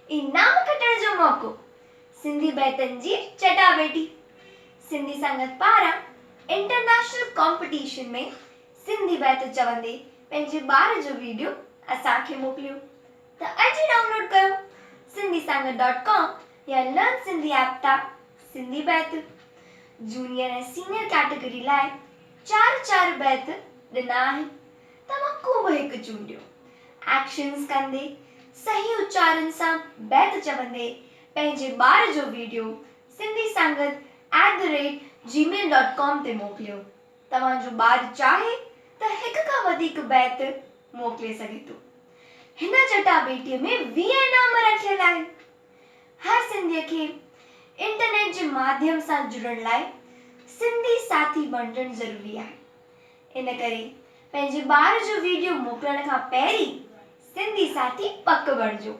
इनाम खटण जो मौक़ो। सिंधी बैतनि जी चटाभेटी। सिंधी संगत पारां इंटरनेशनल कॉम्पिटिशन में सिंधी बैत चवंदे पंहिंजे ॿार जो वीडियो असांखे मोकिलियो। त अॼु डाउनलोड कयो sindhisangat.com या लर्न सिंधी ऐप तां सिंधी बैत। जूनियर ऐं सीनियर कैटेगरी लाइ 4 बैत ॾिना आहिनि। तव्हां को बि हिकु चूंडियो। एक्शन्स कंदे सही उच्चारण सां बैत चवंदे पंहिंजे ॿार जो वीडियो sindhisangat@gmail.com ते मोकिलियो। तव्हांजो ॿारु चाहे त हिक खां वधीक बैत मोकिले सघे थो। हिन चटाभेटीअ में 20 इनाम रखियल आहिनि। हर सिंधीअ खे इंटरनेट जे माध्यम सां जुड़ण लाइ सिंधी साथी बणजणु ज़रूरी आहे। इन करे पंहिंजे ॿार जो वीडियो मोकिलण खां पहिरीं सिंधी साथी पक बणिजो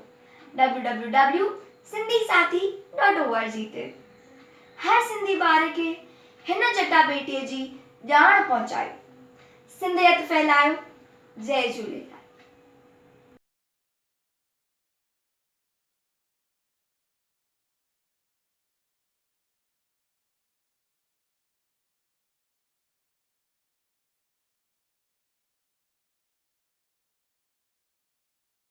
www.sindhisathi.org ते। हर सिंधी ॿार खे हिन चटाभेटीअ जी ॼाण पहुचायो। सिंधियत फैलायो। जय झूलेलाल।